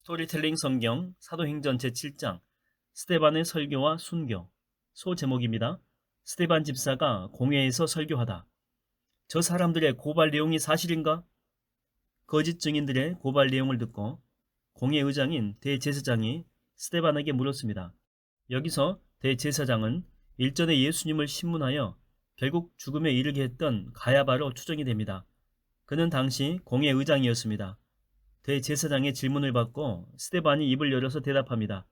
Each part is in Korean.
스토리텔링 성경 사도행전 제7장 스데반의 설교와 순교. 소제목입니다. 스데반 집사가 공회에서 설교하다. 저 사람들의 고발 내용이 사실인가? 거짓 증인들의 고발 내용을 듣고 공회의장인 대제사장이 스데반에게 물었습니다. 여기서 대제사장은 일전에 예수님을 신문하여 결국 죽음에 이르게 했던 가야바로 추정이 됩니다. 그는 당시 공회의장이었습니다. 대제사장의 질문을 받고 스데반이 입을 열어서 대답합니다.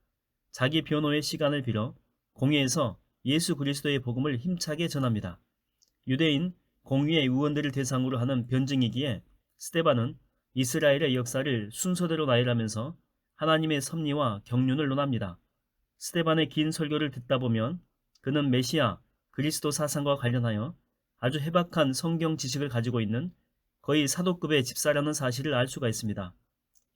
자기 변호의 시간을 빌어 공회에서 예수 그리스도의 복음을 힘차게 전합니다. 유대인 공의회 의원들을 대상으로 하는 변증이기에 스데반은 이스라엘의 역사를 순서대로 나열하면서 하나님의 섭리와 경륜을 논합니다. 스데반의 긴 설교를 듣다 보면 그는 메시아, 그리스도 사상과 관련하여 아주 해박한 성경 지식을 가지고 있는 거의 사도급의 집사라는 사실을 알 수가 있습니다.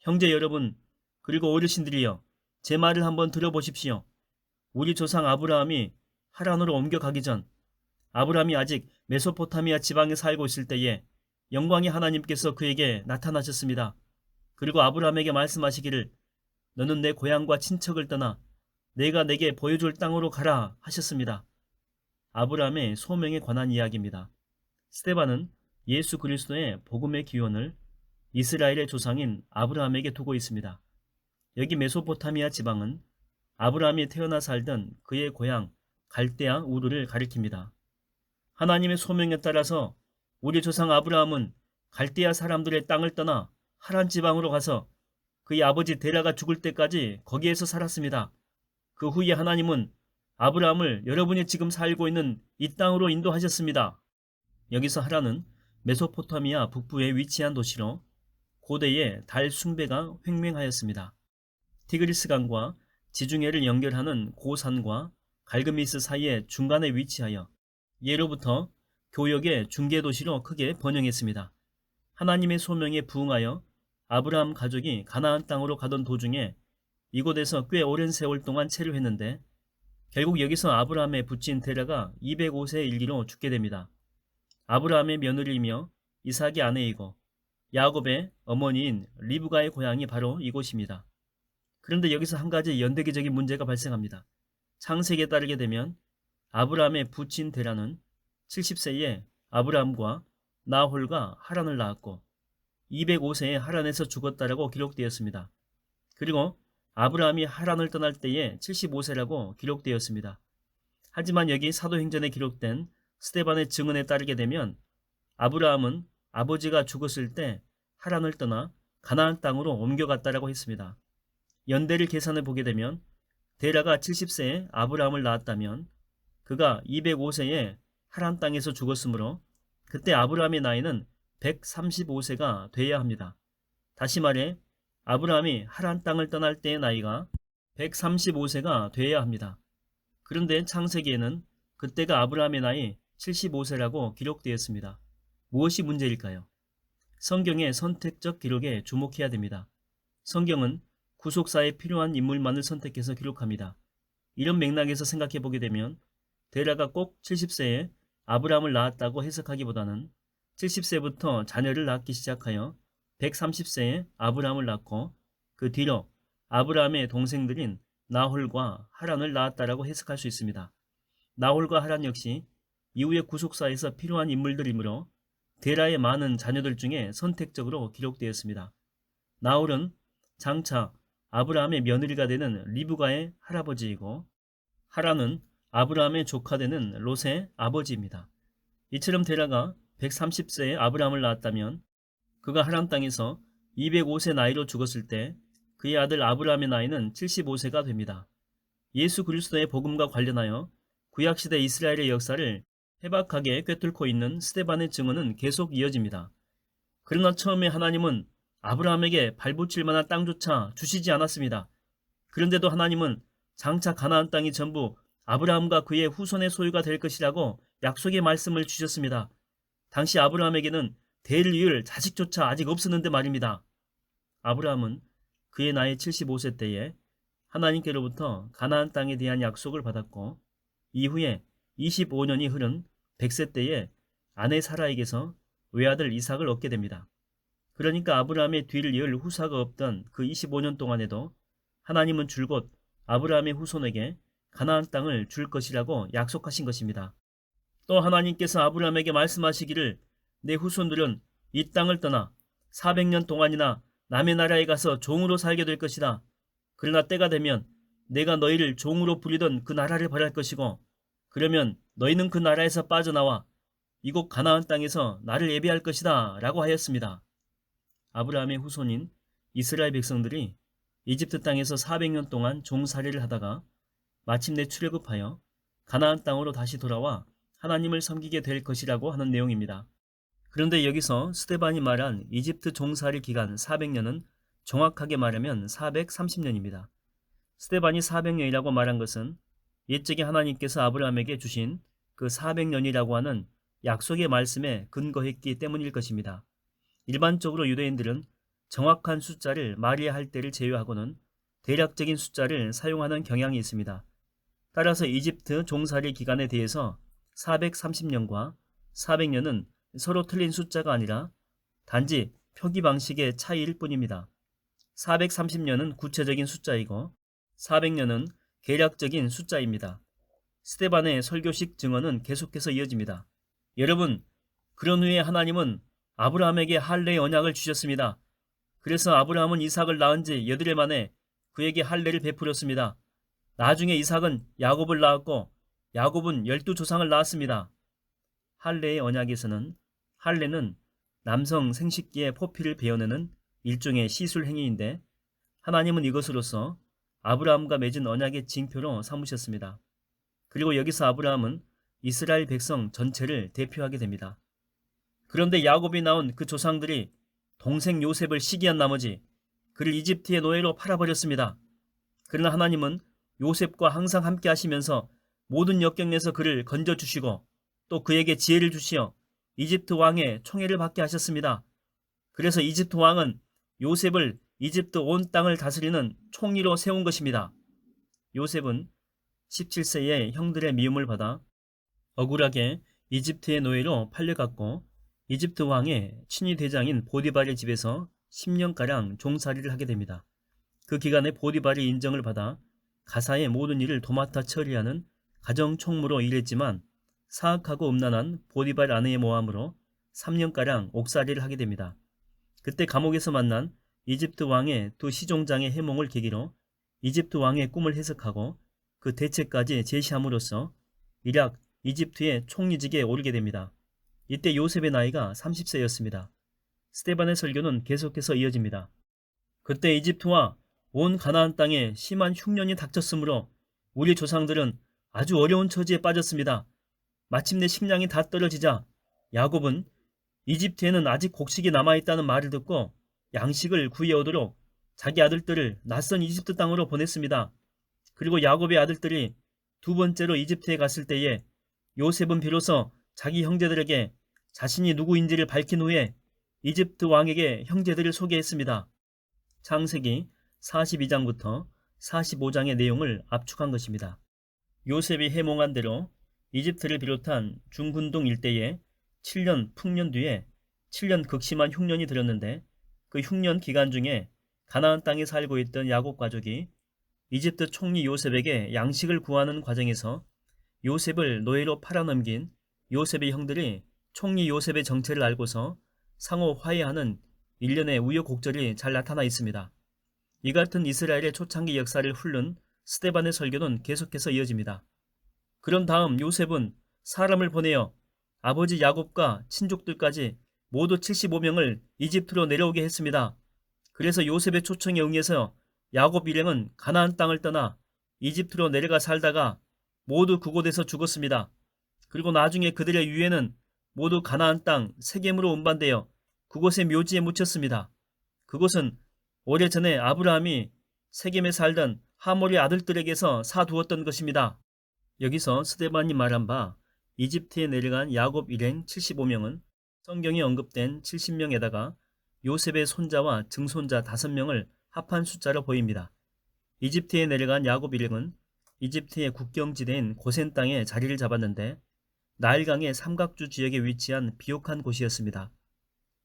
형제 여러분, 그리고 어르신들이여, 제 말을 한번 들어보십시오. 우리 조상 아브라함이 하란으로 옮겨가기 전 아브라함이 아직 메소포타미아 지방에 살고 있을 때에 영광의 하나님께서 그에게 나타나셨습니다. 그리고 아브라함에게 말씀하시기를 너는 내 고향과 친척을 떠나 내가 내게 보여줄 땅으로 가라 하셨습니다. 아브라함의 소명에 관한 이야기입니다. 스데반은 예수 그리스도의 복음의 기원을 이스라엘의 조상인 아브라함에게 두고 있습니다. 여기 메소포타미아 지방은 아브라함이 태어나 살던 그의 고향 갈대아 우르를 가리킵니다. 하나님의 소명에 따라서 우리 조상 아브라함은 갈대아 사람들의 땅을 떠나 하란 지방으로 가서 그의 아버지 데라가 죽을 때까지 거기에서 살았습니다. 그 후에 하나님은 아브라함을 여러분이 지금 살고 있는 이 땅으로 인도하셨습니다. 여기서 하란은 메소포타미아 북부에 위치한 도시로 고대의 달 숭배가 횡행하였습니다. 티그리스강과 지중해를 연결하는 고산과 갈그미스 사이의 중간에 위치하여 예로부터 교역의 중개도시로 크게 번영했습니다. 하나님의 소명에 부응하여 아브라함 가족이 가나안 땅으로 가던 도중에 이곳에서 꽤 오랜 세월 동안 체류했는데 결국 여기서 아브라함의 부친 데라가 205세의 일기로 죽게 됩니다. 아브라함의 며느리이며 이삭의 아내이고 야곱의 어머니인 리브가의 고향이 바로 이곳입니다. 그런데 여기서 한 가지 연대기적인 문제가 발생합니다. 창세기에 따르게 되면 아브라함의 부친 데라는 70세에 아브라함과 나홀과 하란을 낳았고 205세에 하란에서 죽었다라고 기록되었습니다. 그리고 아브라함이 하란을 떠날 때에 75세라고 기록되었습니다. 하지만 여기 사도행전에 기록된 스데반의 증언에 따르게 되면 아브라함은 아버지가 죽었을 때 하란을 떠나 가나안 땅으로 옮겨갔다라고 했습니다. 연대를 계산해 보게 되면 데라가 70세에 아브라함을 낳았다면 그가 205세에 하란 땅에서 죽었으므로 그때 아브라함의 나이는 135세가 돼야 합니다. 다시 말해 아브라함이 하란 땅을 떠날 때의 나이가 135세가 돼야 합니다. 그런데 창세기에는 그때가 아브라함의 나이 75세라고 기록되었습니다. 무엇이 문제일까요? 성경의 선택적 기록에 주목해야 됩니다. 성경은 구속사에 필요한 인물만을 선택해서 기록합니다. 이런 맥락에서 생각해 보게 되면 데라가 꼭 70세에 아브라함을 낳았다고 해석하기보다는 70세부터 자녀를 낳기 시작하여 130세에 아브라함을 낳고 그 뒤로 아브라함의 동생들인 나홀과 하란을 낳았다라고 해석할 수 있습니다. 나홀과 하란 역시 이후의 구속사에서 필요한 인물들이므로 데라의 많은 자녀들 중에 선택적으로 기록되었습니다. 나홀은 장차 아브라함의 며느리가 되는 리브가의 할아버지이고 하란은 아브라함의 조카 되는 롯의 아버지입니다. 이처럼 데라가 130세에 아브라함을 낳았다면 그가 하란 땅에서 205세 나이로 죽었을 때 그의 아들 아브라함의 나이는 75세가 됩니다. 예수 그리스도의 복음과 관련하여 구약시대 이스라엘의 역사를 해박하게 꿰뚫고 있는 스데반의 증언은 계속 이어집니다. 그러나 처음에 하나님은 아브라함에게 발붙일 만한 땅조차 주시지 않았습니다. 그런데도 하나님은 장차 가나안 땅이 전부 아브라함과 그의 후손의 소유가 될 것이라고 약속의 말씀을 주셨습니다. 당시 아브라함에게는 대를 이을 자식조차 아직 없었는데 말입니다. 아브라함은 그의 나이 75세 때에 하나님께로부터 가나안 땅에 대한 약속을 받았고 이후에 25년이 흐른 100세 때에 아내 사라에게서 외아들 이삭을 얻게 됩니다. 그러니까 아브라함의 뒤를 이을 후사가 없던 그 25년 동안에도 하나님은 줄곧 아브라함의 후손에게 가나안 땅을 줄 것이라고 약속하신 것입니다. 또 하나님께서 아브라함에게 말씀하시기를 내 후손들은 이 땅을 떠나 400년 동안이나 남의 나라에 가서 종으로 살게 될 것이다. 그러나 때가 되면 내가 너희를 종으로 부리던 그 나라를 벌할 것이고 그러면 너희는 그 나라에서 빠져나와 이곳 가나안 땅에서 나를 예배할 것이다 라고 하였습니다. 아브라함의 후손인 이스라엘 백성들이 이집트 땅에서 400년 동안 종살이를 하다가 마침내 출애굽하여 가나안 땅으로 다시 돌아와 하나님을 섬기게 될 것이라고 하는 내용입니다. 그런데 여기서 스데반이 말한 이집트 종살이 기간 400년은 정확하게 말하면 430년입니다. 스데반이 400년이라고 말한 것은 옛적에 하나님께서 아브라함에게 주신 그 400년이라고 하는 약속의 말씀에 근거했기 때문일 것입니다. 일반적으로 유대인들은 정확한 숫자를 말해야 할 때를 제외하고는 대략적인 숫자를 사용하는 경향이 있습니다. 따라서 이집트 종살이 기간에 대해서 430년과 400년은 서로 틀린 숫자가 아니라 단지 표기 방식의 차이일 뿐입니다. 430년은 구체적인 숫자이고 400년은 계략적인 숫자입니다. 스데반의 설교식 증언은 계속해서 이어집니다. 여러분, 그런 후에 하나님은 아브라함에게 할례의 언약을 주셨습니다. 그래서 아브라함은 이삭을 낳은 지 8일 만에 그에게 할례를 베풀었습니다. 나중에 이삭은 야곱을 낳았고 야곱은 12조상을 낳았습니다. 할례의 언약에서는 할례는 남성 생식기의 포피를 베어내는 일종의 시술 행위인데 하나님은 이것으로서 아브라함과 맺은 언약의 징표로 삼으셨습니다. 그리고 여기서 아브라함은 이스라엘 백성 전체를 대표하게 됩니다. 그런데 야곱이 낳은 그 조상들이 동생 요셉을 시기한 나머지 그를 이집트의 노예로 팔아버렸습니다. 그러나 하나님은 요셉과 항상 함께 하시면서 모든 역경에서 그를 건져주시고 또 그에게 지혜를 주시어 이집트 왕의 총애를 받게 하셨습니다. 그래서 이집트 왕은 요셉을 이집트 온 땅을 다스리는 총리로 세운 것입니다. 요셉은 17세에 형들의 미움을 받아 억울하게 이집트의 노예로 팔려갔고 이집트 왕의 친위 대장인 보디발의 집에서 10년가량 종살이를 하게 됩니다. 그 기간에 보디발의 인정을 받아 가사의 모든 일을 도맡아 처리하는 가정총무로 일했지만 사악하고 음란한 보디발 아내의 모함으로 3년가량 옥살이를 하게 됩니다. 그때 감옥에서 만난 이집트 왕의 두 시종장의 해몽을 계기로 이집트 왕의 꿈을 해석하고 그 대책까지 제시함으로써 일약 이집트의 총리직에 오르게 됩니다. 이때 요셉의 나이가 30세였습니다. 스데반의 설교는 계속해서 이어집니다. 그때 이집트와 온 가나안 땅에 심한 흉년이 닥쳤으므로 우리 조상들은 아주 어려운 처지에 빠졌습니다. 마침내 식량이 다 떨어지자 야곱은 이집트에는 아직 곡식이 남아있다는 말을 듣고 양식을 구해오도록 자기 아들들을 낯선 이집트 땅으로 보냈습니다. 그리고 야곱의 아들들이 두 번째로 이집트에 갔을 때에 요셉은 비로소 자기 형제들에게 자신이 누구인지를 밝힌 후에 이집트 왕에게 형제들을 소개했습니다. 창세기 42장부터 45장의 내용을 압축한 것입니다. 요셉이 해몽한 대로 이집트를 비롯한 중근동 일대에 7년 풍년 뒤에 7년 극심한 흉년이 들었는데 그 흉년 기간 중에 가나안 땅에 살고 있던 야곱 가족이 이집트 총리 요셉에게 양식을 구하는 과정에서 요셉을 노예로 팔아넘긴 요셉의 형들이 총리 요셉의 정체를 알고서 상호 화해하는 일련의 우여곡절이 잘 나타나 있습니다. 이 같은 이스라엘의 초창기 역사를 훑는 스데반의 설교는 계속해서 이어집니다. 그런 다음 요셉은 사람을 보내어 아버지 야곱과 친족들까지 모두 75명을 이집트로 내려오게 했습니다. 그래서 요셉의 초청에 응해서 야곱 일행은 가나안 땅을 떠나 이집트로 내려가 살다가 모두 그곳에서 죽었습니다. 그리고 나중에 그들의 유해는 모두 가나안 땅 세겜으로 운반되어 그곳의 묘지에 묻혔습니다. 그곳은 오래전에 아브라함이 세겜에 살던 하몰의 아들들에게서 사두었던 것입니다. 여기서 스데반이 말한 바 이집트에 내려간 야곱 일행 75명은 성경에 언급된 70명에다가 요셉의 손자와 증손자 5명을 합한 숫자로 보입니다. 이집트에 내려간 야곱 일행은 이집트의 국경지대인 고센 땅에 자리를 잡았는데 나일강의 삼각주 지역에 위치한 비옥한 곳이었습니다.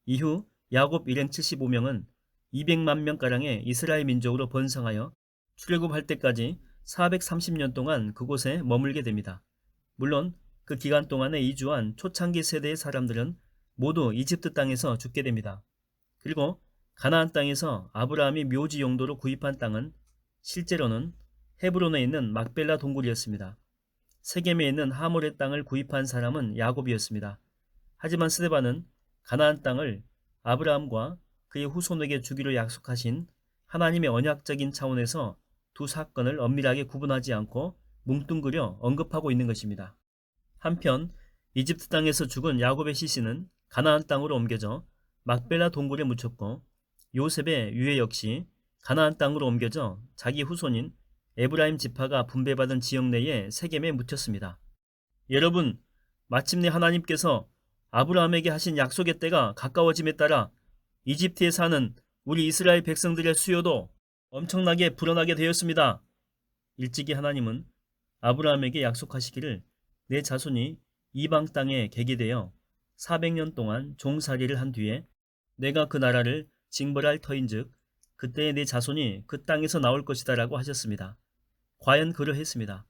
이후 야곱 일행 75명은 200만 명가량의 이스라엘 민족으로 번성하여 출애굽할 때까지 430년 동안 그곳에 머물게 됩니다. 물론 그 기간 동안에 이주한 초창기 세대의 사람들은 모두 이집트 땅에서 죽게 됩니다. 그리고 가나안 땅에서 아브라함이 묘지 용도로 구입한 땅은 실제로는 헤브론에 있는 막벨라 동굴이었습니다. 세겜에 있는 하몰의 땅을 구입한 사람은 야곱이었습니다. 하지만 스데반은 가나안 땅을 아브라함과 그의 후손에게 주기로 약속하신 하나님의 언약적인 차원에서 두 사건을 엄밀하게 구분하지 않고 뭉뚱그려 언급하고 있는 것입니다. 한편 이집트 땅에서 죽은 야곱의 시신은 가나안 땅으로 옮겨져 막벨라 동굴에 묻혔고, 요셉의 유해 역시 가나안 땅으로 옮겨져 자기 후손인 에브라임 지파가 분배받은 지역 내에 세겜에 묻혔습니다. 여러분, 마침내 하나님께서 아브라함에게 하신 약속의 때가 가까워짐에 따라 이집트에 사는 우리 이스라엘 백성들의 수요도 엄청나게 불어나게 되었습니다. 일찍이 하나님은 아브라함에게 약속하시기를 내 자손이 이방 땅에 개개되어 400년 동안 종살이를 한 뒤에 내가 그 나라를 징벌할 터인즉 그때에 내 자손이 그 땅에서 나올 것이다 라고 하셨습니다. 과연 그러했습니다.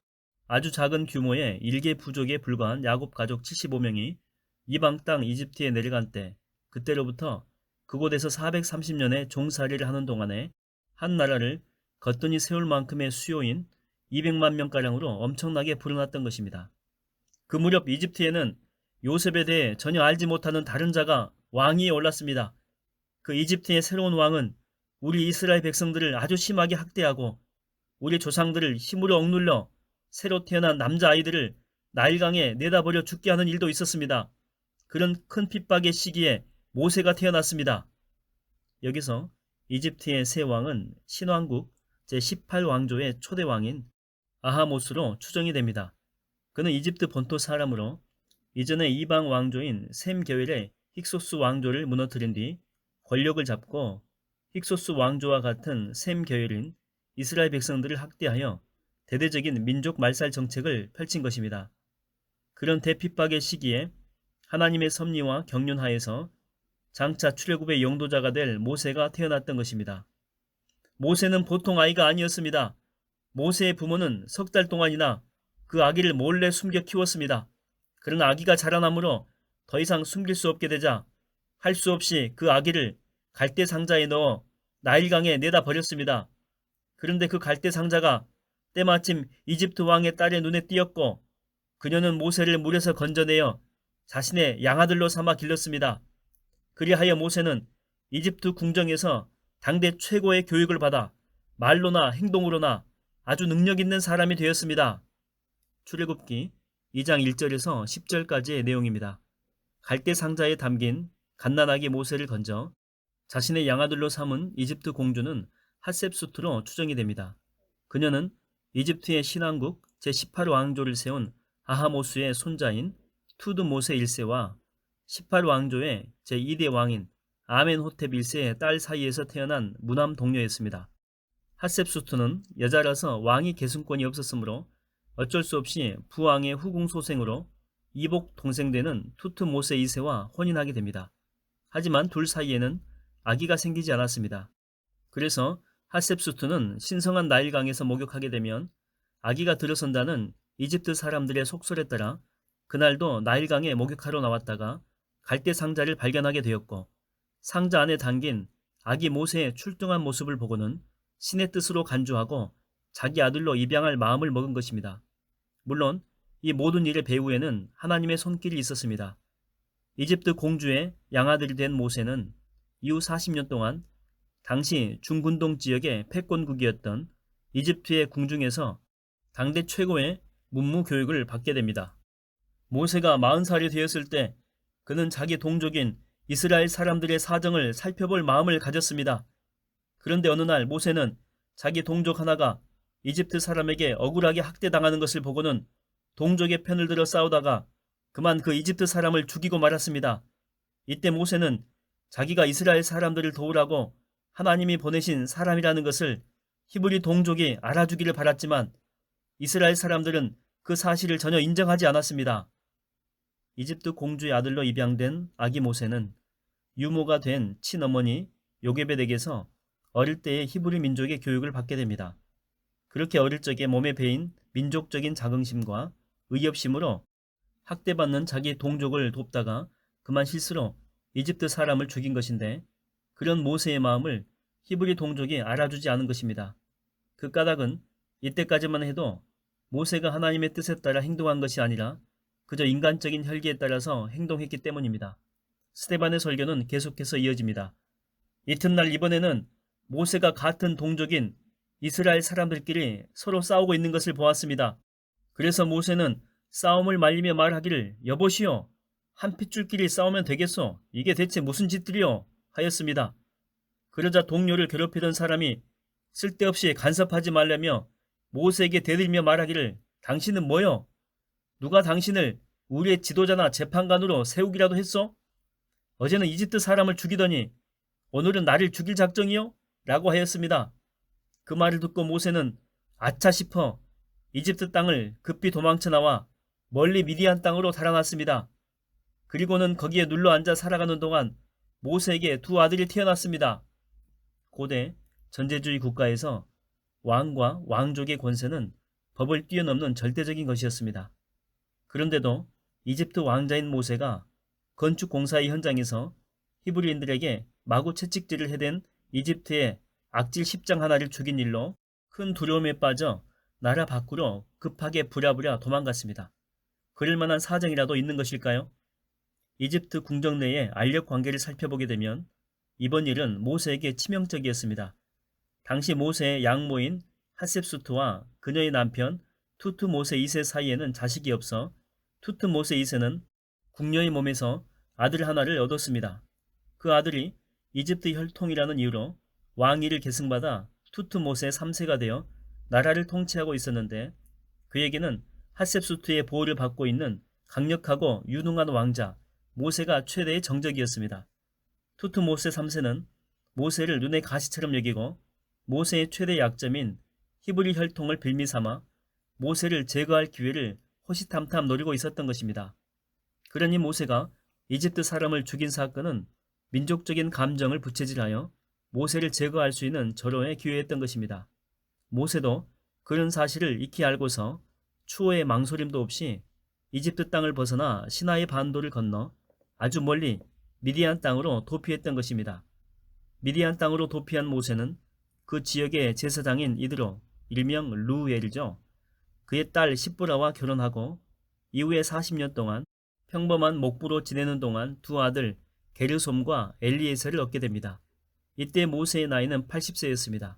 아주 작은 규모의 일개 부족에 불과한 야곱 가족 75명이 이방 땅 이집트에 내려간 때, 그때로부터 그곳에서 430년의 종살이를 하는 동안에 한 나라를 거뜬히 세울 만큼의 수요인 200만 명가량으로 엄청나게 불어났던 것입니다. 그 무렵 이집트에는 요셉에 대해 전혀 알지 못하는 다른 자가 왕위에 올랐습니다. 그 이집트의 새로운 왕은 우리 이스라엘 백성들을 아주 심하게 학대하고 우리 조상들을 힘으로 억눌러 새로 태어난 남자아이들을 나일강에 내다버려 죽게 하는 일도 있었습니다. 그런 큰 핍박의 시기에 모세가 태어났습니다. 여기서 이집트의 새 왕은 신왕국 제18왕조의 초대 왕인 아하모스로 추정이 됩니다. 그는 이집트 본토 사람으로 이전에 이방 왕조인 셈 계열의 힉소스 왕조를 무너뜨린 뒤 권력을 잡고 힉소스 왕조와 같은 셈 계열인 이스라엘 백성들을 학대하여 대대적인 민족 말살 정책을 펼친 것입니다. 그런 대핍박의 시기에 하나님의 섭리와 경륜하에서 장차 출애굽의 영도자가 될 모세가 태어났던 것입니다. 모세는 보통 아이가 아니었습니다. 모세의 부모는 석 달 동안이나 그 아기를 몰래 숨겨 키웠습니다. 그러나 아기가 자라나므로 더 이상 숨길 수 없게 되자 할 수 없이 그 아기를 갈대 상자에 넣어 나일강에 내다 버렸습니다. 그런데 그 갈대 상자가 때마침 이집트 왕의 딸의 눈에 띄었고 그녀는 모세를 물에서 건져내어 자신의 양아들로 삼아 길렀습니다. 그리하여 모세는 이집트 궁정에서 당대 최고의 교육을 받아 말로나 행동으로나 아주 능력 있는 사람이 되었습니다. 출애굽기 2장 1절에서 10절까지의 내용입니다. 갈대 상자에 담긴 갓난아기 모세를 건져 자신의 양아들로 삼은 이집트 공주는 핫셉수트로 추정이 됩니다. 그녀는 이집트의 신왕국 제18왕조를 세운 아하모스의 손자인 투드모세 1세와 18왕조의 제2대 왕인 아멘호텝 1세의 딸 사이에서 태어난 무남 동료였습니다. 핫셉수트는 여자라서 왕위 계승권이 없었으므로 어쩔 수 없이 부왕의 후궁소생으로 이복 동생되는 투트모세 2세와 혼인하게 됩니다. 하지만 둘 사이에는 아기가 생기지 않았습니다. 그래서 핫셉수트는 신성한 나일강에서 목욕하게 되면 아기가 들어선다는 이집트 사람들의 속설에 따라 그날도 나일강에 목욕하러 나왔다가 갈대 상자를 발견하게 되었고, 상자 안에 담긴 아기 모세의 출중한 모습을 보고는 신의 뜻으로 간주하고 자기 아들로 입양할 마음을 먹은 것입니다. 물론 이 모든 일의 배후에는 하나님의 손길이 있었습니다. 이집트 공주의 양아들이 된 모세는 이후 40년 동안 당시 중근동 지역의 패권국이었던 이집트의 궁중에서 당대 최고의 문무 교육을 받게 됩니다. 모세가 40살이 되었을 때 그는 자기 동족인 이스라엘 사람들의 사정을 살펴볼 마음을 가졌습니다. 그런데 어느 날 모세는 자기 동족 하나가 이집트 사람에게 억울하게 학대당하는 것을 보고는 동족의 편을 들어 싸우다가 그만 그 이집트 사람을 죽이고 말았습니다. 이때 모세는 자기가 이스라엘 사람들을 도우라고 하나님이 보내신 사람이라는 것을 히브리 동족이 알아주기를 바랐지만 이스라엘 사람들은 그 사실을 전혀 인정하지 않았습니다. 이집트 공주의 아들로 입양된 아기 모세는 유모가 된 친어머니 요게벳에게서 어릴 때의 히브리 민족의 교육을 받게 됩니다. 그렇게 어릴 적에 몸에 배인 민족적인 자긍심과 의협심으로 학대받는 자기 동족을 돕다가 그만 실수로 이집트 사람을 죽인 것인데, 그런 모세의 마음을 히브리 동족이 알아주지 않은 것입니다. 그 까닭은 이때까지만 해도 모세가 하나님의 뜻에 따라 행동한 것이 아니라 그저 인간적인 혈기에 따라서 행동했기 때문입니다. 스데반의 설교는 계속해서 이어집니다. 이튿날 이번에는 모세가 같은 동족인 이스라엘 사람들끼리 서로 싸우고 있는 것을 보았습니다. 그래서 모세는 싸움을 말리며 말하기를, 여보시오, 한 핏줄끼리 싸우면 되겠소? 이게 대체 무슨 짓들이오? 하였습니다. 그러자 동료를 괴롭히던 사람이 쓸데없이 간섭하지 말라며 모세에게 대들며 말하기를, 당신은 뭐요? 누가 당신을 우리의 지도자나 재판관으로 세우기라도 했소? 어제는 이집트 사람을 죽이더니 오늘은 나를 죽일 작정이요? 라고 하였습니다. 그 말을 듣고 모세는 아차 싶어 이집트 땅을 급히 도망쳐 나와 멀리 미디안 땅으로 달아났습니다. 그리고는 거기에 눌러 앉아 살아가는 동안 모세에게 두 아들이 태어났습니다. 고대 전제주의 국가에서 왕과 왕족의 권세는 법을 뛰어넘는 절대적인 것이었습니다. 그런데도 이집트 왕자인 모세가 건축 공사의 현장에서 히브리인들에게 마구 채찍질을 해댄 이집트의 악질 십장 하나를 죽인 일로 큰 두려움에 빠져 나라 밖으로 급하게 부랴부랴 도망갔습니다. 그럴 만한 사정이라도 있는 것일까요? 이집트 궁정 내의 알력 관계를 살펴보게 되면 이번 일은 모세에게 치명적이었습니다. 당시 모세의 양모인 핫셉수트와 그녀의 남편 투트모세 2세 사이에는 자식이 없어 투트모세 2세는 궁녀의 몸에서 아들 하나를 얻었습니다. 그 아들이 이집트 혈통이라는 이유로 왕위를 계승받아 투트모세 3세가 되어 나라를 통치하고 있었는데, 그에게는 핫셉수트의 보호를 받고 있는 강력하고 유능한 왕자 모세가 최대의 정적이었습니다. 투트모세 3세는 모세를 눈의 가시처럼 여기고 모세의 최대 약점인 히브리 혈통을 빌미삼아 모세를 제거할 기회를 호시탐탐 노리고 있었던 것입니다. 그러니 모세가 이집트 사람을 죽인 사건은 민족적인 감정을 부채질하여 모세를 제거할 수 있는 절호의 기회였던 것입니다. 모세도 그런 사실을 익히 알고서 추호의 망설임도 없이 이집트 땅을 벗어나 시나이 반도를 건너 아주 멀리 미디안 땅으로 도피했던 것입니다. 미디안 땅으로 도피한 모세는 그 지역의 제사장인 이드로, 일명 루엘이죠. 그의 딸 십브라와 결혼하고 이후에 40년 동안 평범한 목부로 지내는 동안 두 아들 게르솜과 엘리에셀을 얻게 됩니다. 이때 모세의 나이는 80세였습니다.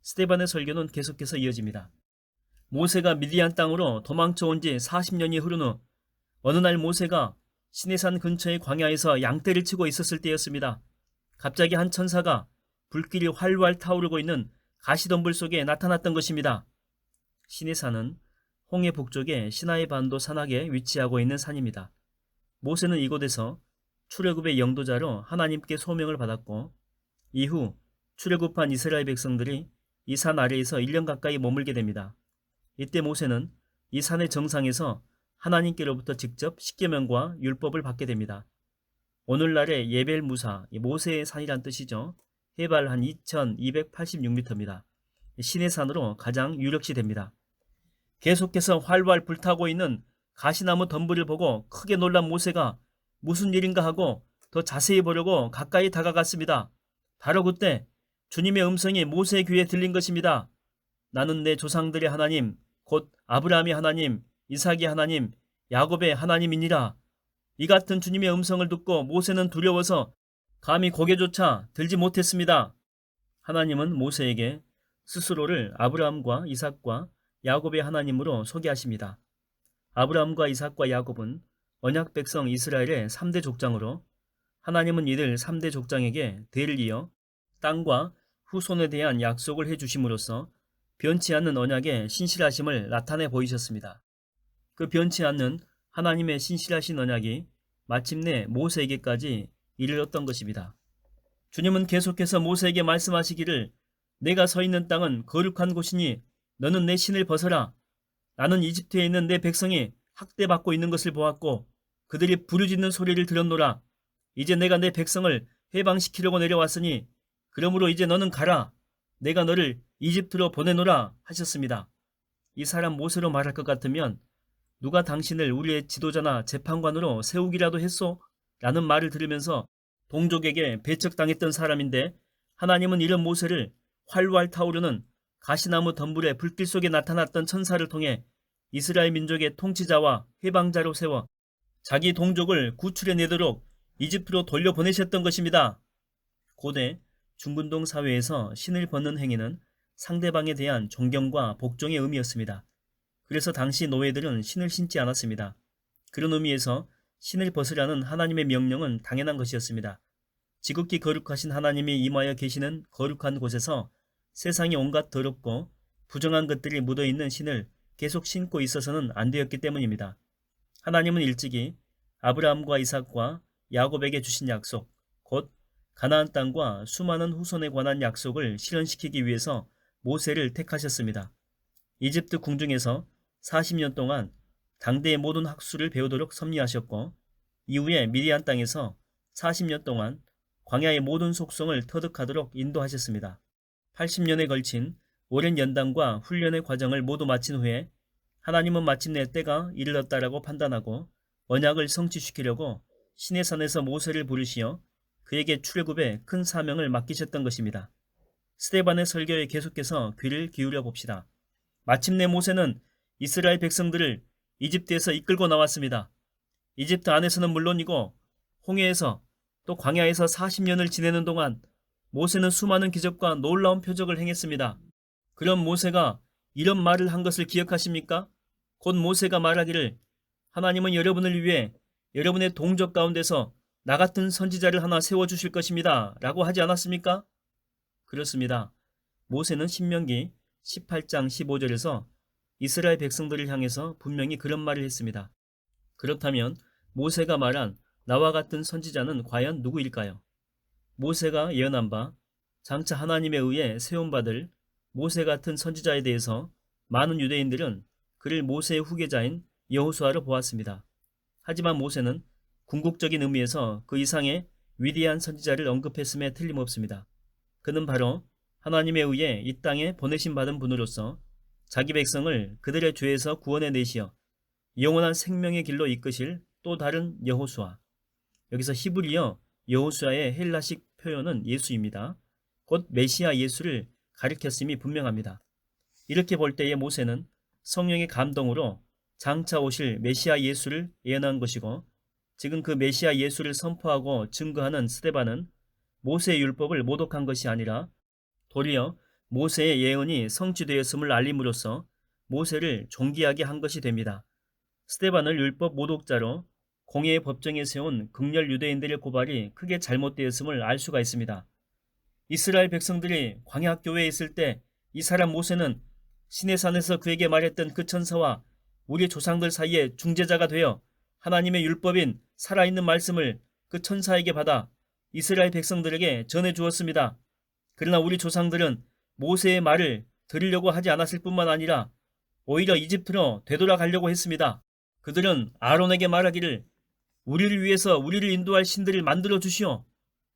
스데반의 설교는 계속해서 이어집니다. 모세가 미디안 땅으로 도망쳐 온 지 40년이 흐른 후 어느 날 모세가 시내산 근처의 광야에서 양떼를 치고 있었을 때였습니다. 갑자기 한 천사가 불길이 활활 타오르고 있는 가시덤불 속에 나타났던 것입니다. 시내산은 홍해 북쪽의 시나이 반도 산악에 위치하고 있는 산입니다. 모세는 이곳에서 출애굽의 영도자로 하나님께 소명을 받았고, 이후 출애굽한 이스라엘 백성들이 이 산 아래에서 1년 가까이 머물게 됩니다. 이때 모세는 이 산의 정상에서 하나님께로부터 직접 십계명과 율법을 받게 됩니다. 오늘날의 예벨 무사, 모세의 산이란 뜻이죠. 해발 한 2286m입니다. 시내산으로 가장 유력시 됩니다. 계속해서 활활 불타고 있는 가시나무 덤불을 보고 크게 놀란 모세가 무슨 일인가 하고 더 자세히 보려고 가까이 다가갔습니다. 바로 그때 주님의 음성이 모세의 귀에 들린 것입니다. 나는 내 조상들의 하나님, 곧 아브라함의 하나님, 이삭의 하나님, 야곱의 하나님이니라. 이 같은 주님의 음성을 듣고 모세는 두려워서 감히 고개조차 들지 못했습니다. 하나님은 모세에게 스스로를 아브라함과 이삭과 야곱의 하나님으로 소개하십니다. 아브라함과 이삭과 야곱은 언약 백성 이스라엘의 3대 족장으로 하나님은 이들 3대 족장에게 대를 이어 땅과 후손에 대한 약속을 해주심으로써 변치 않는 언약의 신실하심을 나타내 보이셨습니다. 그 변치 않는 하나님의 신실하신 언약이 마침내 모세에게까지 이르렀던 것입니다. 주님은 계속해서 모세에게 말씀하시기를, 내가 서 있는 땅은 거룩한 곳이니 너는 내 신을 벗어라. 나는 이집트에 있는 내 백성이 학대받고 있는 것을 보았고 그들이 부르짖는 소리를 들었노라. 이제 내가 내 백성을 해방시키려고 내려왔으니 그러므로 이제 너는 가라. 내가 너를 이집트로 보내노라 하셨습니다. 이 사람 모세로 말할 것 같으면 누가 당신을 우리의 지도자나 재판관으로 세우기라도 했소? 라는 말을 들으면서 동족에게 배척당했던 사람인데 하나님은 이런 모세를 활활 타오르는 가시나무 덤불의 불길 속에 나타났던 천사를 통해 이스라엘 민족의 통치자와 해방자로 세워 자기 동족을 구출해내도록 이집트로 돌려보내셨던 것입니다. 고대 중근동 사회에서 신을 벗는 행위는 상대방에 대한 존경과 복종의 의미였습니다. 그래서 당시 노예들은 신을 신지 않았습니다. 그런 의미에서 신을 벗으라는 하나님의 명령은 당연한 것이었습니다. 지극히 거룩하신 하나님이 임하여 계시는 거룩한 곳에서 세상에 온갖 더럽고 부정한 것들이 묻어있는 신을 계속 신고 있어서는 안 되었기 때문입니다. 하나님은 일찍이 아브라함과 이삭과 야곱에게 주신 약속, 곧 가나안 땅과 수많은 후손에 관한 약속을 실현시키기 위해서 모세를 택하셨습니다. 이집트 궁중에서 40년 동안 당대의 모든 학술을 배우도록 섭리하셨고 이후에 미디안 땅에서 40년 동안 광야의 모든 속성을 터득하도록 인도하셨습니다. 80년에 걸친 오랜 연단과 훈련의 과정을 모두 마친 후에 하나님은 마침내 때가 이르렀다라고 판단하고 언약을 성취시키려고 시내산에서 모세를 부르시어 그에게 출애굽의 큰 사명을 맡기셨던 것입니다. 스데반의 설교에 계속해서 귀를 기울여 봅시다. 마침내 모세는 이스라엘 백성들을 이집트에서 이끌고 나왔습니다. 이집트 안에서는 물론이고 홍해에서 또 광야에서 40년을 지내는 동안 모세는 수많은 기적과 놀라운 표적을 행했습니다. 그럼 모세가 이런 말을 한 것을 기억하십니까? 곧 모세가 말하기를 하나님은 여러분을 위해 여러분의 동족 가운데서 나 같은 선지자를 하나 세워주실 것입니다. 라고 하지 않았습니까? 그렇습니다. 모세는 신명기 18장 15절에서 이스라엘 백성들을 향해서 분명히 그런 말을 했습니다. 그렇다면 모세가 말한 나와 같은 선지자는 과연 누구일까요? 모세가 예언한 바 장차 하나님에 의해 세움받을 모세 같은 선지자에 대해서 많은 유대인들은 그를 모세의 후계자인 여호수아로 보았습니다. 하지만 모세는 궁극적인 의미에서 그 이상의 위대한 선지자를 언급했음에 틀림없습니다. 그는 바로 하나님에 의해 이 땅에 보내심 받은 분으로서 자기 백성을 그들의 죄에서 구원해 내시어 영원한 생명의 길로 이끄실 또 다른 여호수아. 여기서 히브리어 여호수아의 헬라식 표현은 예수입니다. 곧 메시아 예수를 가리켰음이 분명합니다. 이렇게 볼 때에 모세는 성령의 감동으로 장차 오실 메시아 예수를 예언한 것이고 지금 그 메시아 예수를 선포하고 증거하는 스데반은 모세의 율법을 모독한 것이 아니라 도리어 모세의 예언이 성취되었음을 알림으로써 모세를 존귀하게 한 것이 됩니다. 스데반을 율법 모독자로 공예의 법정에 세운 극렬 유대인들의 고발이 크게 잘못되었음을 알 수가 있습니다. 이스라엘 백성들이 광야교회에 있을 때 이 사람 모세는 시내산에서 그에게 말했던 그 천사와 우리 조상들 사이에 중재자가 되어 하나님의 율법인 살아있는 말씀을 그 천사에게 받아 이스라엘 백성들에게 전해 주었습니다. 그러나 우리 조상들은 모세의 말을 들으려고 하지 않았을 뿐만 아니라 오히려 이집트로 되돌아가려고 했습니다. 그들은 아론에게 말하기를 우리를 위해서 우리를 인도할 신들을 만들어 주시오.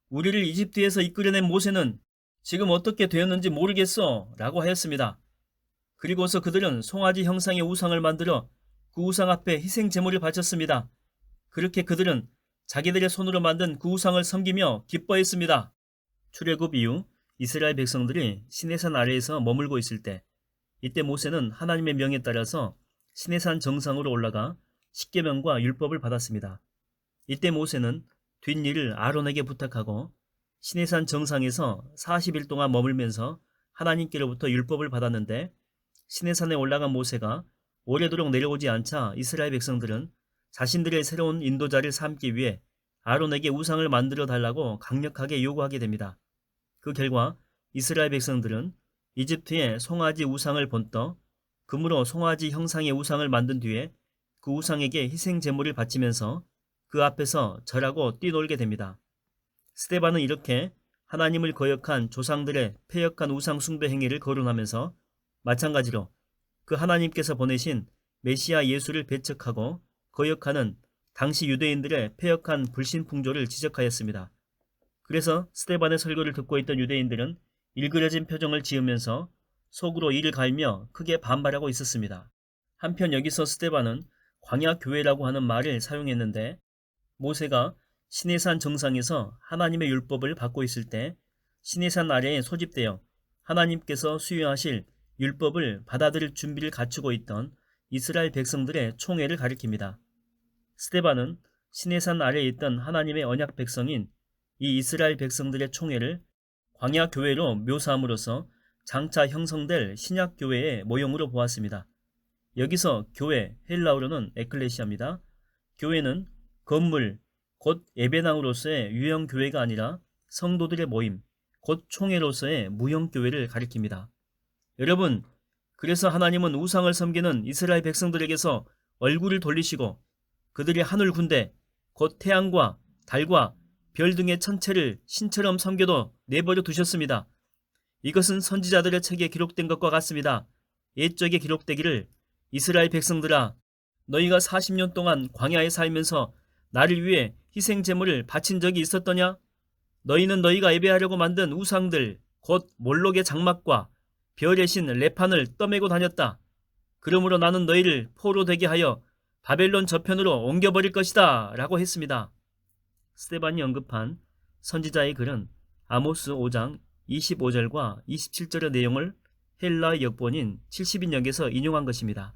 우리를 이집트에서 이끌어낸 모세는 지금 어떻게 되었는지 모르겠어 라고 하였습니다. 그리고서 그들은 송아지 형상의 우상을 만들어 그 우상 앞에 희생 제물을 바쳤습니다. 그렇게 그들은 자기들의 손으로 만든 그 우상을 섬기며 기뻐했습니다. 출애굽 이후 이스라엘 백성들이 시내산 아래에서 머물고 있을 때 이때 모세는 하나님의 명에 따라서 시내산 정상으로 올라가 십계명과 율법을 받았습니다. 이때 모세는 뒷일을 아론에게 부탁하고 시내산 정상에서 40일 동안 머물면서 하나님께로부터 율법을 받았는데 시내산에 올라간 모세가 오래도록 내려오지 않자 이스라엘 백성들은 자신들의 새로운 인도자를 삼기 위해 아론에게 우상을 만들어 달라고 강력하게 요구하게 됩니다. 그 결과 이스라엘 백성들은 이집트의 송아지 우상을 본떠 금으로 송아지 형상의 우상을 만든 뒤에 그 우상에게 희생 제물을 바치면서 그 앞에서 절하고 뛰놀게 됩니다. 스데반은 이렇게 하나님을 거역한 조상들의 패역한 우상 숭배 행위를 거론하면서 마찬가지로 그 하나님께서 보내신 메시아 예수를 배척하고 거역하는 당시 유대인들의 패역한 불신 풍조를 지적하였습니다. 그래서 스데반의 설교를 듣고 있던 유대인들은 일그러진 표정을 지으면서 속으로 이를 갈며 크게 반발하고 있었습니다. 한편 여기서 스데반은 광야교회라고 하는 말을 사용했는데, 모세가 시내산 정상에서 하나님의 율법을 받고 있을 때 시내산 아래에 소집되어 하나님께서 수여하실 율법을 받아들일 준비를 갖추고 있던 이스라엘 백성들의 총회를 가리킵니다. 스데반은 시내산 아래에 있던 하나님의 언약 백성인 이 이스라엘 백성들의 총회를 광야교회로 묘사함으로써 장차 형성될 신약교회의 모형으로 보았습니다. 여기서 교회, 헬라어로는 에클레시아입니다. 교회는 건물, 곧 예배당으로서의 유형교회가 아니라 성도들의 모임, 곧 총회로서의 무형교회를 가리킵니다. 여러분, 그래서 하나님은 우상을 섬기는 이스라엘 백성들에게서 얼굴을 돌리시고 그들이 하늘 군대, 곧 태양과 달과 별 등의 천체를 신처럼 섬겨도 내버려 두셨습니다. 이것은 선지자들의 책에 기록된 것과 같습니다. 옛적에 기록되기를, 이스라엘 백성들아, 너희가 40년 동안 광야에 살면서 나를 위해 희생 제물을 바친 적이 있었더냐? 너희는 너희가 예배하려고 만든 우상들, 곧 몰록의 장막과 별의 신 레판을 떠매고 다녔다. 그러므로 나는 너희를 포로 되게 하여 바벨론 저편으로 옮겨버릴 것이다 라고 했습니다. 스데반이 언급한 선지자의 글은 아모스 5장 25절과 27절의 내용을 헬라의 역본인 70인역에서 인용한 것입니다.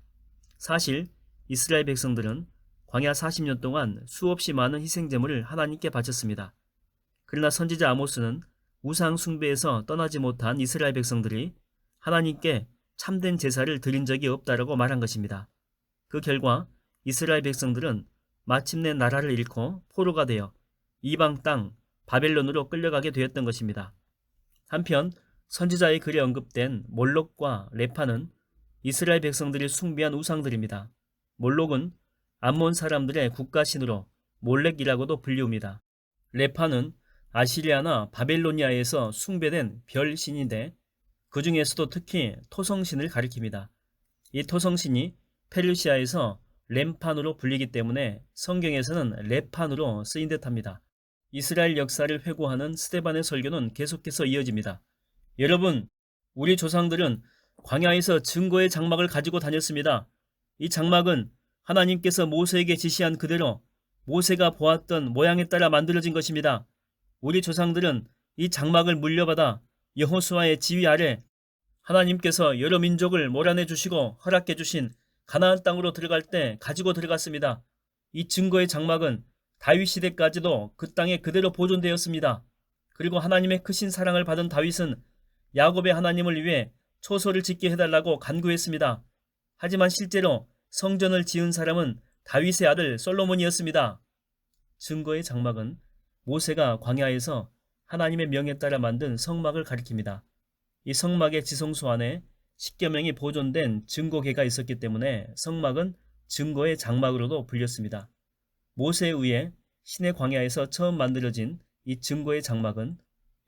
사실 이스라엘 백성들은 광야 40년 동안 수없이 많은 희생제물을 하나님께 바쳤습니다. 그러나 선지자 아모스는 우상 숭배에서 떠나지 못한 이스라엘 백성들이 하나님께 참된 제사를 드린 적이 없다라고 말한 것입니다. 그 결과 이스라엘 백성들은 마침내 나라를 잃고 포로가 되어 이방 땅 바벨론으로 끌려가게 되었던 것입니다. 한편 선지자의 글에 언급된 몰록과 레파는 이스라엘 백성들이 숭배한 우상들입니다. 몰록은 암몬 사람들의 국가신으로 몰렉이라고도 불리웁니다. 레파는 아시리아나 바벨로니아에서 숭배된 별신인데 그 중에서도 특히 토성신을 가리킵니다. 이 토성신이 페르시아에서 렘판으로 불리기 때문에 성경에서는 레판으로 쓰인 듯합니다. 이스라엘 역사를 회고하는 스데반의 설교는 계속해서 이어집니다. 여러분, 우리 조상들은 광야에서 증거의 장막을 가지고 다녔습니다. 이 장막은 하나님께서 모세에게 지시한 그대로 모세가 보았던 모양에 따라 만들어진 것입니다. 우리 조상들은 이 장막을 물려받아 여호수아의 지휘 아래 하나님께서 여러 민족을 몰아내 주시고 허락해 주신 가나안 땅으로 들어갈 때 가지고 들어갔습니다. 이 증거의 장막은 다윗 시대까지도 그 땅에 그대로 보존되었습니다. 그리고 하나님의 크신 사랑을 받은 다윗은 야곱의 하나님을 위해 초소를 짓게 해달라고 간구했습니다. 하지만 실제로 성전을 지은 사람은 다윗의 아들 솔로몬이었습니다. 증거의 장막은 모세가 광야에서 하나님의 명에 따라 만든 성막을 가리킵니다. 이 성막의 지성소 안에 10계명이 보존된 증거궤가 있었기 때문에 성막은 증거의 장막으로도 불렸습니다. 모세에 의해 시내 광야에서 처음 만들어진 이 증거의 장막은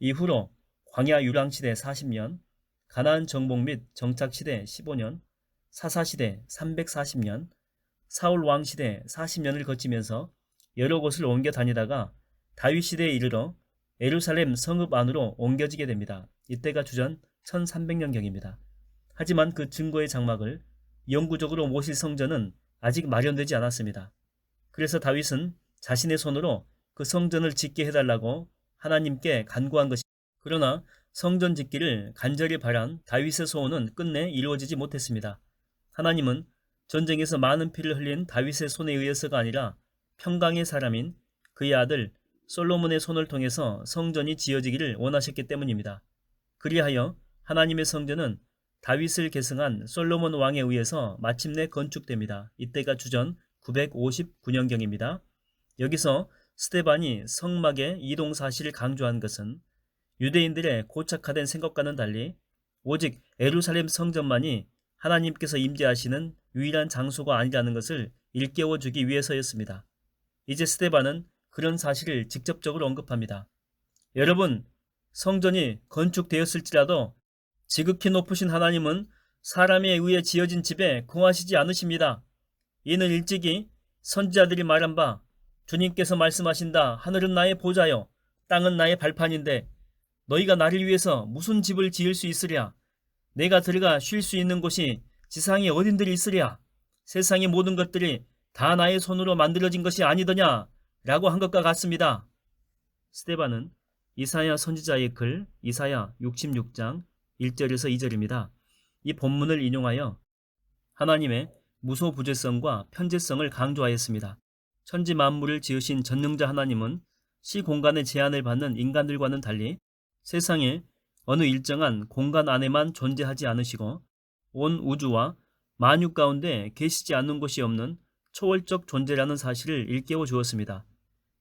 이후로 광야 유랑시대 40년, 가나안 정복 및 정착시대 15년, 사사시대 340년, 사울 왕시대 40년을 거치면서 여러 곳을 옮겨 다니다가 다윗 시대에 이르러 예루살렘 성읍 안으로 옮겨지게 됩니다. 이때가 주전 1300년경입니다. 하지만 그 증거의 장막을 영구적으로 모실 성전은 아직 마련되지 않았습니다. 그래서 다윗은 자신의 손으로 그 성전을 짓게 해달라고 하나님께 간구한 것입니다. 그러나 성전 짓기를 간절히 바란 다윗의 소원은 끝내 이루어지지 못했습니다. 하나님은 전쟁에서 많은 피를 흘린 다윗의 손에 의해서가 아니라 평강의 사람인 그의 아들 솔로몬의 손을 통해서 성전이 지어지기를 원하셨기 때문입니다. 그리하여 하나님의 성전은 다윗을 계승한 솔로몬 왕에 의해서 마침내 건축됩니다. 이때가 주전 959년경입니다. 여기서 스데반이 성막의 이동 사실을 강조한 것은 유대인들의 고착화된 생각과는 달리 오직 예루살렘 성전만이 하나님께서 임재하시는 유일한 장소가 아니라는 것을 일깨워주기 위해서였습니다. 이제 스데반은 그런 사실을 직접적으로 언급합니다. 여러분, 성전이 건축되었을지라도 지극히 높으신 하나님은 사람에 의해 지어진 집에 거하시지 않으십니다. 이는 일찍이 선지자들이 말한 바 주님께서 말씀하신다. 하늘은 나의 보좌요 땅은 나의 발판인데 너희가 나를 위해서 무슨 집을 지을 수 있으랴? 내가 들어가 쉴 수 있는 곳이 지상에 어딘들이 있으랴? 세상의 모든 것들이 다 나의 손으로 만들어진 것이 아니더냐? 라고 한 것과 같습니다. 스데반은 이사야 선지자의 글 이사야 66장 1절에서 2절입니다. 이 본문을 인용하여 하나님의 무소부재성과 편재성을 강조하였습니다. 천지 만물을 지으신 전능자 하나님은 시공간의 제한을 받는 인간들과는 달리 세상에 어느 일정한 공간 안에만 존재하지 않으시고 온 우주와 만유 가운데 계시지 않는 곳이 없는 초월적 존재라는 사실을 일깨워 주었습니다.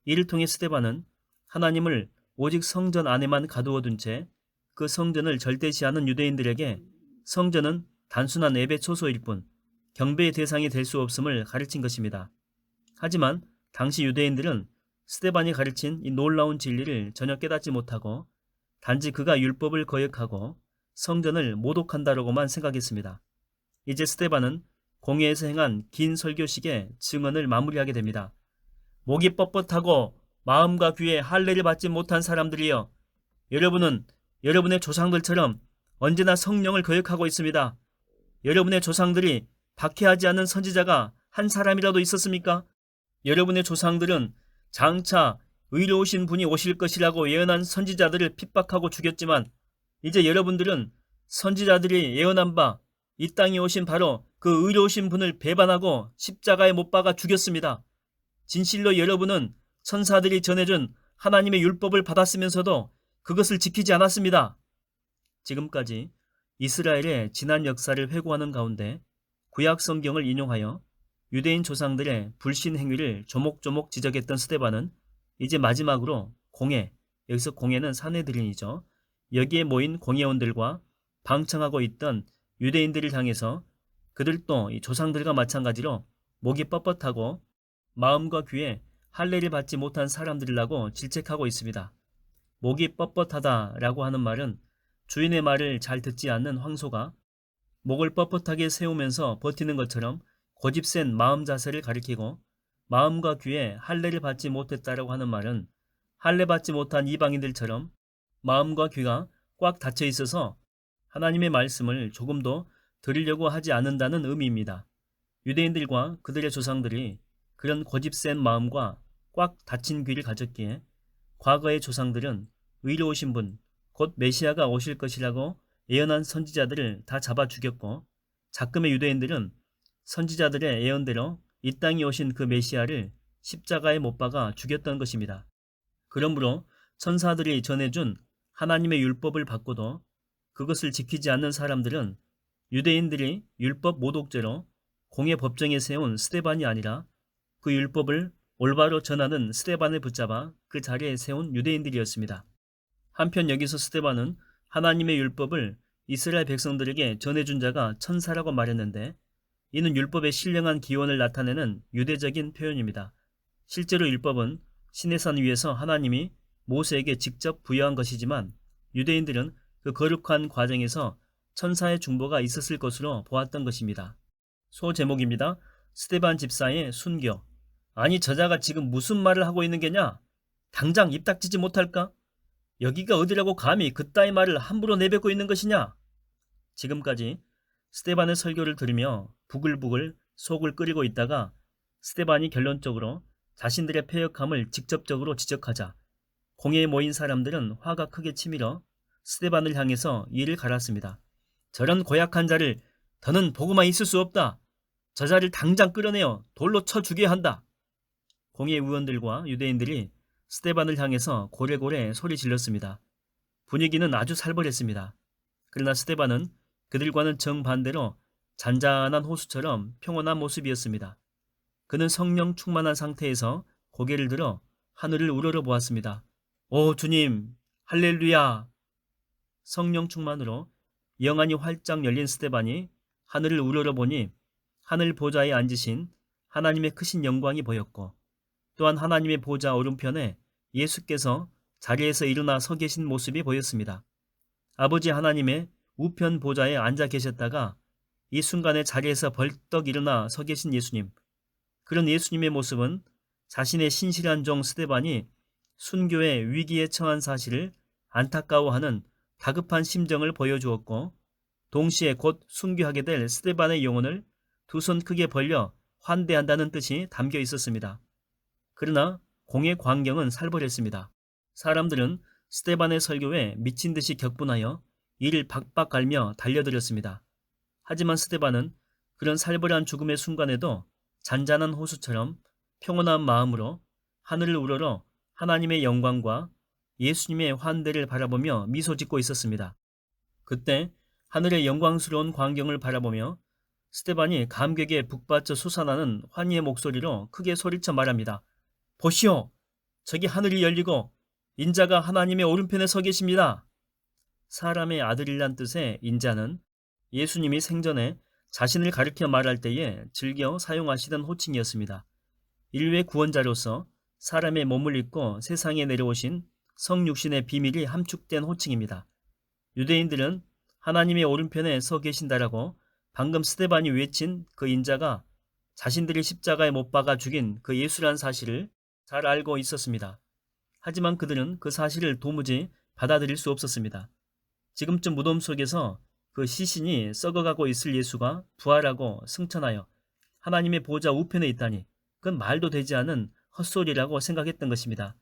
이를 통해 스데반은 하나님을 오직 성전 안에만 가두어 둔 채 그 성전을 절대시하는 유대인들에게 성전은 단순한 예배 초소일 뿐 경배의 대상이 될 수 없음을 가르친 것입니다. 하지만 당시 유대인들은 스데반이 가르친 이 놀라운 진리를 전혀 깨닫지 못하고 단지 그가 율법을 거역하고 성전을 모독한다라고만 생각했습니다. 이제 스데반은 공회에서 행한 긴 설교식의 증언을 마무리하게 됩니다. 목이 뻣뻣하고 마음과 귀에 할례를 받지 못한 사람들이여, 여러분은 여러분의 조상들처럼 언제나 성령을 거역하고 있습니다. 여러분의 조상들이 박해하지 않은 선지자가 한 사람이라도 있었습니까? 여러분의 조상들은 장차 의로우신 분이 오실 것이라고 예언한 선지자들을 핍박하고 죽였지만 이제 여러분들은 선지자들이 예언한 바 이 땅에 오신 바로 그 의로우신 분을 배반하고 십자가에 못 박아 죽였습니다. 진실로 여러분은 천사들이 전해준 하나님의 율법을 받았으면서도 그것을 지키지 않았습니다. 지금까지 이스라엘의 지난 역사를 회고하는 가운데 구약 성경을 인용하여 유대인 조상들의 불신 행위를 조목조목 지적했던 스데반은 이제 마지막으로 공회, 여기서 공회는 산헤드린이죠. 여기에 모인 공회원들과 방청하고 있던 유대인들을 향해서 그들도 이 조상들과 마찬가지로 목이 뻣뻣하고 마음과 귀에 할례를 받지 못한 사람들이라고 질책하고 있습니다. 목이 뻣뻣하다라고 하는 말은 주인의 말을 잘 듣지 않는 황소가 목을 뻣뻣하게 세우면서 버티는 것처럼 고집센 마음 자세를 가리키고, 마음과 귀에 할례를 받지 못했다라고 하는 말은 할례 받지 못한 이방인들처럼 마음과 귀가 꽉 닫혀 있어서 하나님의 말씀을 조금도 들으려고 하지 않는다는 의미입니다. 유대인들과 그들의 조상들이 그런 고집센 마음과 꽉 닫힌 귀를 가졌기에 과거의 조상들은 의로우신 분, 곧 메시아가 오실 것이라고 예언한 선지자들을 다 잡아 죽였고, 작금의 유대인들은 선지자들의 예언대로 이 땅에 오신 그 메시아를 십자가에 못 박아 죽였던 것입니다. 그러므로 천사들이 전해준 하나님의 율법을 받고도 그것을 지키지 않는 사람들은 유대인들이 율법 모독죄로 공회 법정에 세운 스데반이 아니라 그 율법을 올바로 전하는 스데반을 붙잡아 그 자리에 세운 유대인들이었습니다. 한편 여기서 스데반은 하나님의 율법을 이스라엘 백성들에게 전해준 자가 천사라고 말했는데, 이는 율법의 신령한 기원을 나타내는 유대적인 표현입니다. 실제로 율법은 시내산 위에서 하나님이 모세에게 직접 부여한 것이지만 유대인들은 그 거룩한 과정에서 천사의 중보가 있었을 것으로 보았던 것입니다. 소제목입니다. 스데반 집사의 순교. 아니 저자가 지금 무슨 말을 하고 있는 게냐? 당장 입 닥치지 못할까? 여기가 어디라고 감히 그따위 말을 함부로 내뱉고 있는 것이냐? 지금까지 스데반의 설교를 들으며 부글부글 속을 끓이고 있다가 스데반이 결론적으로 자신들의 패역함을 직접적으로 지적하자 공회에 모인 사람들은 화가 크게 치밀어 스데반을 향해서 이를 갈았습니다. 저런 고약한 자를 더는 보고만 있을 수 없다. 저 자를 당장 끌어내어 돌로 쳐 죽여야 한다. 공회 의원들과 유대인들이 스데반을 향해서 고래고래 소리 질렀습니다. 분위기는 아주 살벌했습니다. 그러나 스데반은 그들과는 정반대로 잔잔한 호수처럼 평온한 모습이었습니다. 그는 성령 충만한 상태에서 고개를 들어 하늘을 우러러 보았습니다. 오 주님, 할렐루야! 성령 충만으로 영안이 활짝 열린 스데반이 하늘을 우러러 보니 하늘 보좌에 앉으신 하나님의 크신 영광이 보였고, 또한 하나님의 보좌 오른편에 예수께서 자리에서 일어나 서 계신 모습이 보였습니다. 아버지 하나님의 우편 보좌에 앉아 계셨다가 이 순간에 자리에서 벌떡 일어나 서 계신 예수님, 그런 예수님의 모습은 자신의 신실한 종 스데반이 순교의 위기에 처한 사실을 안타까워하는 다급한 심정을 보여주었고, 동시에 곧 순교하게 될 스데반의 영혼을 두 손 크게 벌려 환대한다는 뜻이 담겨 있었습니다. 그러나 공의 광경은 살벌했습니다. 사람들은 스데반의 설교에 미친 듯이 격분하여 이를 박박 갈며 달려들었습니다. 하지만 스데반은 그런 살벌한 죽음의 순간에도 잔잔한 호수처럼 평온한 마음으로 하늘을 우러러 하나님의 영광과 예수님의 환대를 바라보며 미소 짓고 있었습니다. 그때 하늘의 영광스러운 광경을 바라보며 스데반이 감격에 북받쳐 솟아나는 환희의 목소리로 크게 소리쳐 말합니다. 보시오! 저기 하늘이 열리고 인자가 하나님의 오른편에 서 계십니다. 사람의 아들이란 뜻의 인자는 예수님이 생전에 자신을 가리켜 말할 때에 즐겨 사용하시던 호칭이었습니다. 인류의 구원자로서 사람의 몸을 입고 세상에 내려오신 성육신의 비밀이 함축된 호칭입니다. 유대인들은 하나님의 오른편에 서 계신다라고 방금 스데반이 외친 그 인자가 자신들이 십자가에 못 박아 죽인 그 예수란 사실을 잘 알고 있었습니다. 하지만 그들은 그 사실을 도무지 받아들일 수 없었습니다. 지금쯤 무덤 속에서 그 시신이 썩어가고 있을 예수가 부활하고 승천하여 하나님의 보좌 우편에 있다니 그건 말도 되지 않은 헛소리라고 생각했던 것입니다.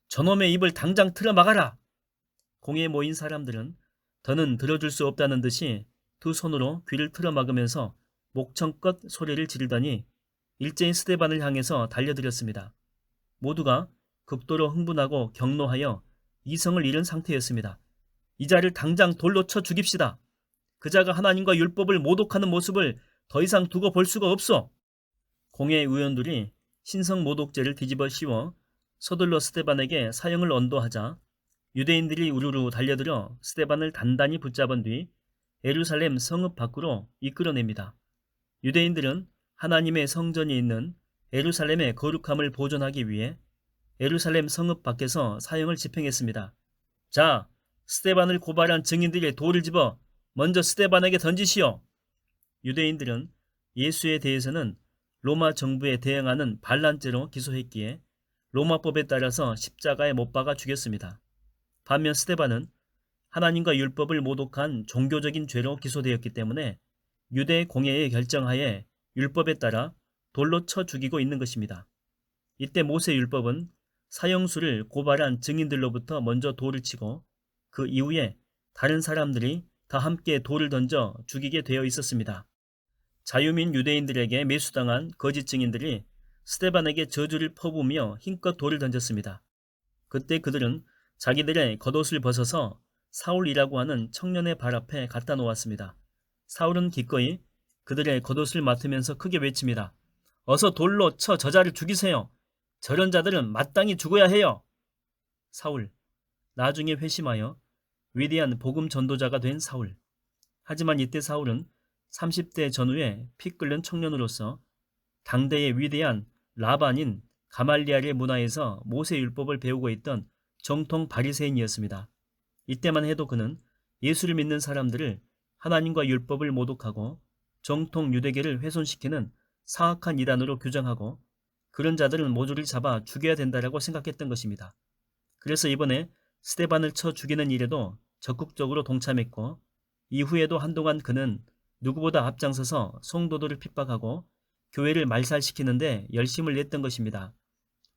저놈의 입을 당장 틀어막아라! 공에 모인 사람들은 더는 들어줄 수 없다는 듯이 두 손으로 귀를 틀어막으면서 목청껏 소리를 지르더니 일제히 스데반을 향해서 달려들었습니다. 모두가 극도로 흥분하고 격노하여 이성을 잃은 상태였습니다. 이 자를 당장 돌로 쳐 죽입시다. 그자가 하나님과 율법을 모독하는 모습을 더 이상 두고 볼 수가 없어. 공회 의원들이 신성 모독죄를 뒤집어 씌워 서둘러 스데반에게 사형을 언도하자 유대인들이 우르르 달려들어 스데반을 단단히 붙잡은 뒤 예루살렘 성읍 밖으로 이끌어냅니다. 유대인들은 하나님의 성전이 있는 예루살렘의 거룩함을 보존하기 위해 예루살렘 성읍 밖에서 사형을 집행했습니다. 자, 스데반을 고발한 증인들의 돌을 집어 먼저 스데반에게 던지시오. 유대인들은 예수에 대해서는 로마 정부에 대응하는 반란죄로 기소했기에 로마법에 따라서 십자가에 못 박아 죽였습니다. 반면 스데반은 하나님과 율법을 모독한 종교적인 죄로 기소되었기 때문에 유대 공회의 결정하에 율법에 따라 돌로 쳐 죽이고 있는 것입니다. 이때 모세 율법은 사형수를 고발한 증인들로부터 먼저 돌을 치고 그 이후에 다른 사람들이 다 함께 돌을 던져 죽이게 되어 있었습니다. 자유민 유대인들에게 매수당한 거짓 증인들이 스데반에게 저주를 퍼부으며 힘껏 돌을 던졌습니다. 그때 그들은 자기들의 겉옷을 벗어서 사울이라고 하는 청년의 발 앞에 갖다 놓았습니다. 사울은 기꺼이 그들의 겉옷을 맡으면서 크게 외칩니다. 어서 돌로 쳐 저자를 죽이세요. 저런 자들은 마땅히 죽어야 해요. 사울, 나중에 회심하여 위대한 복음 전도자가 된 사울. 하지만 이때 사울은 30대 전후에 피 끓는 청년으로서 당대의 위대한 라반인 가말리알의 문화에서 모세 율법을 배우고 있던 정통 바리새인이었습니다. 이때만 해도 그는 예수를 믿는 사람들을 하나님과 율법을 모독하고 정통 유대계를 훼손시키는 사악한 이단으로 규정하고 그런 자들은 모조리 잡아 죽여야 된다라고 생각했던 것입니다. 그래서 이번에 스데반을 쳐 죽이는 일에도 적극적으로 동참했고 이후에도 한동안 그는 누구보다 앞장서서 성도들을 핍박하고 교회를 말살시키는데 열심을 냈던 것입니다.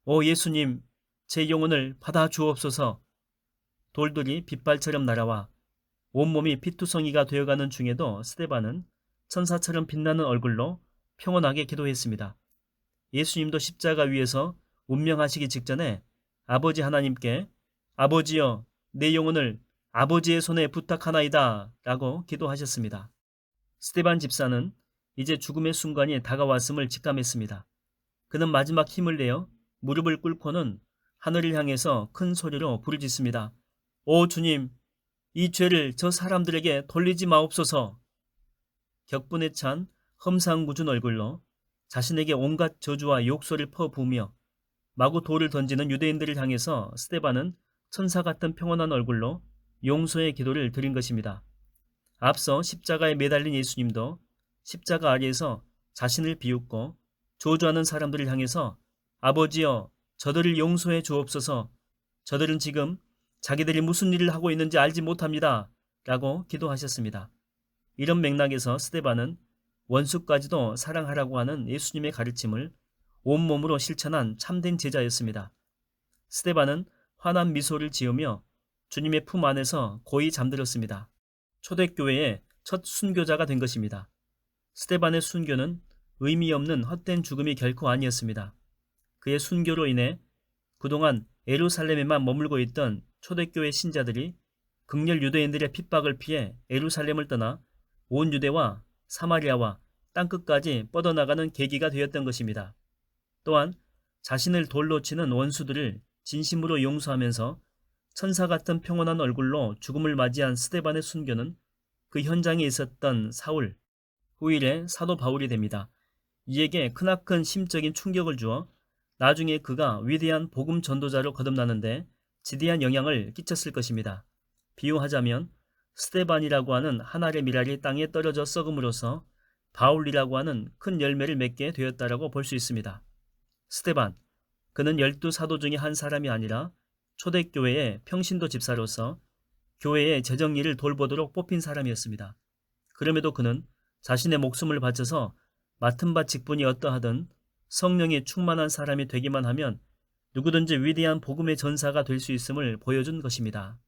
오 예수님, 제 영혼을 받아 주옵소서. 돌들이 빗발처럼 날아와 온몸이 피투성이가 되어가는 중에도 스데반은 천사처럼 빛나는 얼굴로 평온하게 기도했습니다. 예수님도 십자가 위에서 운명하시기 직전에 아버지 하나님께 아버지여 내 영혼을 아버지의 손에 부탁하나이다 라고 기도하셨습니다. 스데반 집사는 이제 죽음의 순간이 다가왔음을 직감했습니다. 그는 마지막 힘을 내어 무릎을 꿇고는 하늘을 향해서 큰 소리로 부르짖습니다. 오 주님, 이 죄를 저 사람들에게 돌리지 마옵소서. 격분에 찬 험상궂은 얼굴로 자신에게 온갖 저주와 욕설을 퍼부으며 마구 돌을 던지는 유대인들을 향해서 스데반은 천사 같은 평온한 얼굴로 용서의 기도를 드린 것입니다. 앞서 십자가에 매달린 예수님도 십자가 아래에서 자신을 비웃고 저주하는 사람들을 향해서 아버지여 저들을 용서해 주옵소서 저들은 지금 자기들이 무슨 일을 하고 있는지 알지 못합니다. 라고 기도하셨습니다. 이런 맥락에서 스데반은 원수까지도 사랑하라고 하는 예수님의 가르침을 온몸으로 실천한 참된 제자였습니다. 스데반은 환한 미소를 지으며 주님의 품 안에서 고이 잠들었습니다. 초대교회의 첫 순교자가 된 것입니다. 스데반의 순교는 의미 없는 헛된 죽음이 결코 아니었습니다. 그의 순교로 인해 그동안 예루살렘에만 머물고 있던 초대교회 신자들이 극렬 유대인들의 핍박을 피해 예루살렘을 떠나 온 유대와 사마리아와 땅끝까지 뻗어나가는 계기가 되었던 것입니다. 또한 자신을 돌로 치는 원수들을 진심으로 용서하면서 천사 같은 평온한 얼굴로 죽음을 맞이한 스데반의 순교는 그 현장에 있었던 사울, 후일의 사도 바울이 됩니다. 이에게 크나큰 심적인 충격을 주어 나중에 그가 위대한 복음 전도자로 거듭나는데 지대한 영향을 끼쳤을 것입니다. 비유하자면 스데반이라고 하는 한 알의 밀알이 땅에 떨어져 썩음으로써 바울이라고 하는 큰 열매를 맺게 되었다라고 볼 수 있습니다. 스데반, 그는 12사도 중에 한 사람이 아니라 초대교회의 평신도 집사로서 교회의 재정일을 돌보도록 뽑힌 사람이었습니다. 그럼에도 그는 자신의 목숨을 바쳐서 맡은 바 직분이 어떠하든 성령이 충만한 사람이 되기만 하면 누구든지 위대한 복음의 전사가 될 수 있음을 보여준 것입니다.